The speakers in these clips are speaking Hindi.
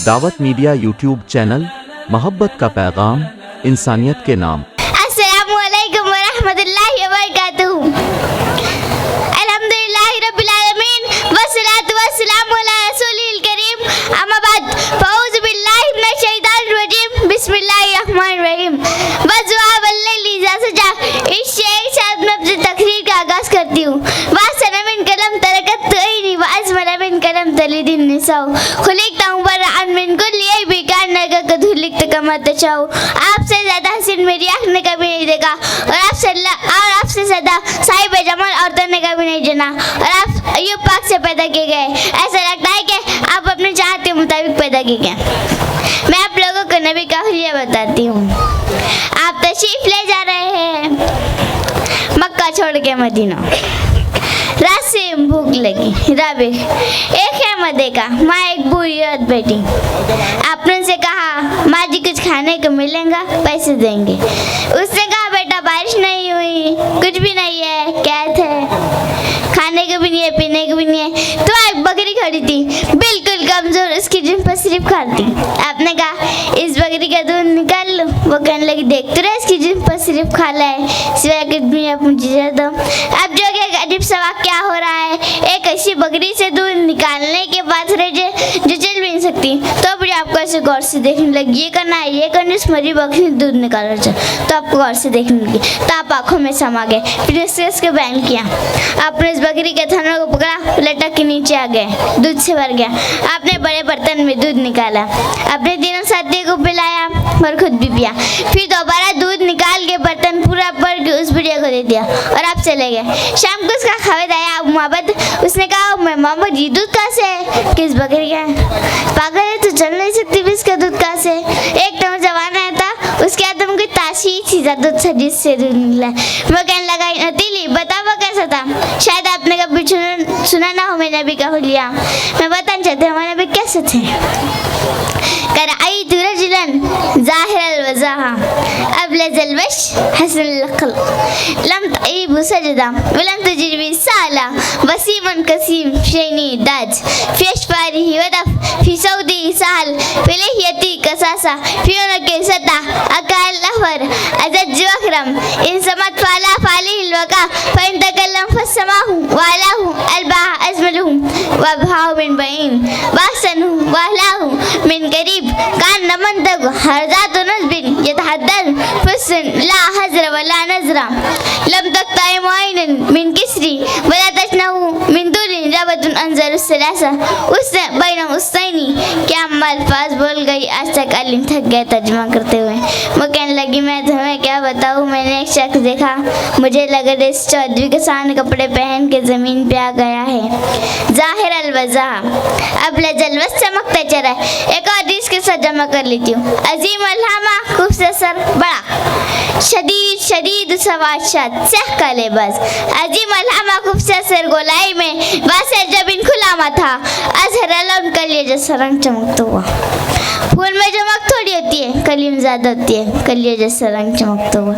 दावत मीडिया यूट्यूब चैनल, मोहब्बत का पैगाम, इंसानियत के नाम। अस्सलामु अलैकुम व रहमतुल्लाहि व बरकातुहू। अल्हम्दुलिल्लाहि रब्बिल आलमीन वस्सलातु वस्सलामु अला रसूलिल करीम। अम्मा बाद फऊज़ु बिल्लाहि मिनश शैतानिर रजीम। बिस्मिल्लाहिर रहमानिर रहीम। वज़ुआ वल्लैलि इज़ा सजा। इस शेर के साथ मैं अपनी तकरीर का आगाज़ करती हूँ। वासना मिन कलम तरकत ऐनी व अज़मना मिन कलम तलिदिन निसाउ। खुलिक़ता मुबर्रअन मिन कुल्ली ऐबि कअन्नका क़द खुलिक़ता कमा तशाउ। आपसे ज़्यादा हसीन मेरी आँख ने कभी नहीं देखा और आपसे ज़्यादा साहिब जमाल औरतों ने कभी नहीं जाना। और आप अय्यूब पाक से पैदा किए गए। ऐसा लगता है कि आप अपने चाहत के मुताबिक पैदा किए गए। मैं आप लोगों को नबी का हुलिया बताती हूँ। आप तशरीफ ले जा रहे हैं मक्का छोड़ के मदीना। रात से भूख लगी। राबी एक है मदे का, माँ एक बूढ़ी औरत बैठी। आपने उनसे कहा, माँ जी कुछ खाने को मिलेगा, पैसे देंगे। उसने कहा, बेटा बारिश नहीं हुई, कुछ भी नहीं है, कैद है, खाने को भी नहीं है, पीने को भी नहीं है। तो एक बकरी खड़ी थी, बिल्कुल कमजोर, उसकी जिन पर सिर्फ खाती। आपने कहा, इस बकरी का दूध निकाल लो। वो कहने लगी, देख तो रहे इसकी जिन पर सिर्फ खाला है, सिवाय कुछ भी आप मुझे दो। अब जो कि अजीब सवाल क्या हो रहा है, एक ऐसी बकरी से दूध निकालने के बाद जो चल भी नहीं सकती, तो भी आपको ऐसे गौर से देखने लगी, ये करना है, ये करना, इस मरी बकरी से दूध निकालना चाहिए, तो आपको गौर से देखने लगी, तो आप आंखों में समा गए। फिर इसके बयान किया, आपने इस बकरी के थनों को पकड़ा, लटक के नीचे आ गए, दूध से भर गया। आपने बड़े बर्तन में दूध निकाला, अपने तीनों साथियों को पिलाया और खुद भी पिया। फिर दोबारा दूध निकाल के बर्तन पूरा भर के उस बुढ़िया को दे दिया और आप चले गए। शाम को उसका खबर आया मोहब्बत। उसने कहा, मैं मोहम्मद ये दूध कहाँ से है? किस बकरी का है? पागल है, तो चल नहीं सकती भी इसका दूध कहाँ से? एक तो जवान आया था, उसके हाथ में कोई ताशी चीज़ा दूध था जिससे दूध निकला। वो कहने लगा, नतीली बता वो कैसा था? शायद आपने कभी सुना ना हो मेरे नबी का हुलिया। मैं बताना चाहती हूँ हमारे नबी कैसे थे। करआईतु रजुलन ज़ाहिरल वज़ाहा अबलज़ल वश हसनल खल्क़ लम तईबु सजदा वलम तजिद बि साला वसीमन कसीम शैनी दाज फी अशफारिही वदफ फी सऊदी साल फी लहियती कसासा फी उनके सता अकाल लहवर अजज अकरम इन समत फाला फालिहिल वका फ़इन तकल्लम फस्समाहु वालाहु अलबाह अजमलहु वबहाउ मिन बईन वाहसनु वाहलाहु मिन करीब कान नमन तक हरजात नज़बिन यतहद्दर फुसन ला हज़र वला नज़रा लम तक़ताए मुआइनन मिन किसरी वला तशनहु मिन दूरिन रबतुन अंजर सलासा उसने बैन उस्तैनी। क्या अल्फाज बोल गई, आज तक अलीम थक गया तर्जुमा करते हुए। वो कहने लगी, मैं तुम्हें क्या बताऊँ, मैंने एक शख्स देखा, मुझे लगा इस चौधरी के सामने कपड़े पहन के ज़मीन पे आ गया है। ज़ाहिर अलवज़ा अब लजल वस चमकता चरा। एक और हदीस के साथ जमा कर लेती हूँ। अजीम अलहामा खूबसूरत सर बड़ा, शदीद शदीद सवाशात सह का लिबास। अजीम अलहामा खूबसूरत सर गोलाई में वासर जब इन खुलामा था अजहर अलम कलिए जैसा रंग चमकता हुआ। फूल में चमक थोड़ी होती है, कली में ज़्यादा होती है, कलिए जैसा रंग चमकता हुआ।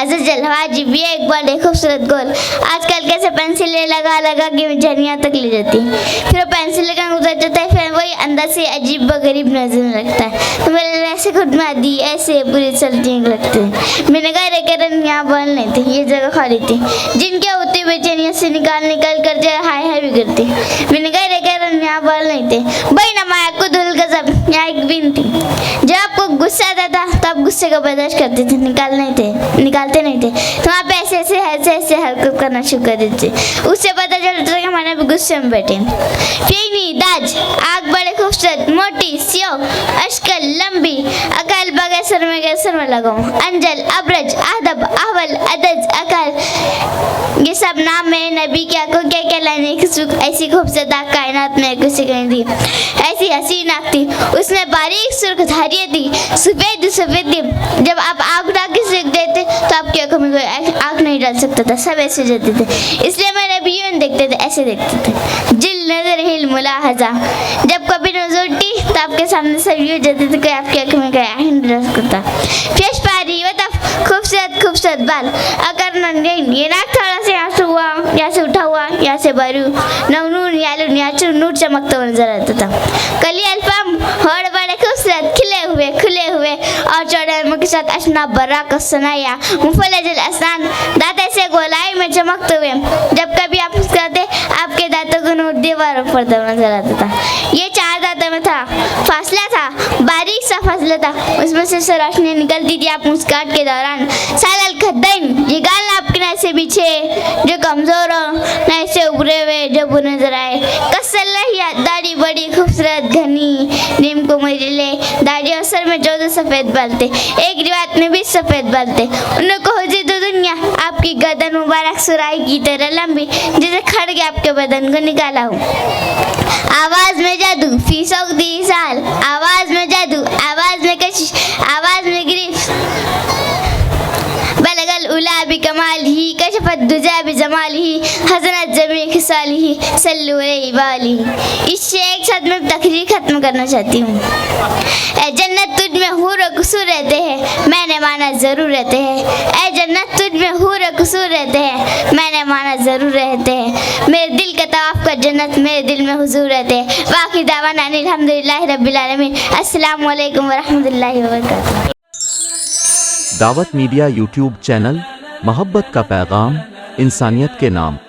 अजल वाजिब भी एक बड़े खूबसूरत गोल। आजकल कैसे पेंसिलें लगा लगा के झरियाँ तक ले जाती है, फिर वो पेंसिल का उतर जाता है, फिर वही अंदर से अजीब व गरीब नजर लगता है। तो मेरे ऐसे खुद में आदि ऐसे बुरी चलती लगती है। मैंने कहा रे करन यहाँ बल नहीं थे, ये जगह खाली थी, जिनके होते बेचैनिया से निकाल कर जाए हाय हाय भी करती। मैंने कहा रे करन यहाँ बल नहीं थे। भाई नमाया को धुल गजब यहाँ एक बिन थी। जब आपको गुस्सा आता था तो आप गुस्से को बर्दाश्त करते थे, निकालते नहीं थे, तो आप ऐसे हरकत करना शुरू कर देते। उससे पता चलता था कि हमारे भी गुस्से में बैठे। फेनी दाज आग बड़े खूबसूरत मोटी सियो अशकल लंबी अकल बगैसर में लगाऊं अंजल अब्रज अहदब अहवल अदज अकल, ये सब नाम में नबी क्या को क्या क्या लाने ऐसी खूबसूरत आग कायनात में किसी को नहीं दी। ऐसी हसीन आग थी, उसमें बारीक सुर्ख धारियाँ थी, सफ़ेद थी। जब आप आग उठा के सेक देते तो आपकी आंखों में कोई आग नहीं डाल सकता था, सब ऐसे जाते थे। इसलिए मैंने भी यूं देखते थे, ऐसे देखते थे। जिल नजर हिल मुलाहजा, जब कभी नजर उठी तो आपके सामने सब यूं जाते थे, कोई आपकी आंखों में कोई आग नहीं डाल सकता। फेश पारी वतफ खूबसूरत बाल अगर ये नाक थोड़ा से यहाँ से हुआ, यहाँ से उठा हुआ, यहाँ से बारू नून यालून यहाँ से नूर चमकता हुआ नजर आता था। कली अल्फाम होड़ बड़े के साथ अशना बर्रा का सनाया मुफलजल असान दांत ऐसे गोलाई में चमकते हुए जब कभी आप मुस्कुराते आपके दांतों को नूर दीवारों पर नजर आता था। ये 4 दांतों में था फासला था, बारीक सा फासला था, उसमें से रोशनी निकलती थी आप मुस्कुराहट के दौरान। सालल खद्दैन, ये गाल आपके न ऐसे पीछे जो कमजोर हो न ऐसे उभरे हुए जो बुरे नजर आए। कसर दाढ़ी बड़ी खूबसूरत घनी नीम को मरीले दाढ़ी और सर में 14 सफेद बाल थे। एक रिवायत में भी सफेद बाल थे। उनको हुजूद दुनिया आपकी गर्दन मुबारक सुराही की तरह लंबी जैसे खड़गे आपके बदन को निकाला हो। आवाज में जादू फीसों दी साल, आवाज में जादू, आवाज में कशिश, आवाज में गिरफ्त बलगल उला भी कमाल ही कशफत दुजा भी जमाल ही हजनत जमी खिसाल ही सल्लु अलैहि वाली। इससे एक साथ मैं तकरीर खत्म करना चाहती हूँ। ए जन्नत तुझ में हूर और कसूर रहते हैं, मैंने माना जरूर रहते हैं। ए जन्नत तुझ में हूर और कसूर रहते हैं, मैंने माना जरूर रहते हैं। मेरे दिल का तवाफ कर जन्नत मेरे दिल में हुजूर रहते हैं। बाकी दावाना अल्हम्दुलिल्लाहि रब्बिल आलमीन। अस्सलामु अलैकुम व रहमतुल्लाहि व बरकातुहू। दावत मीडिया यूट्यूब चैनल, मोहब्बत का पैगाम, इंसानियत के नाम।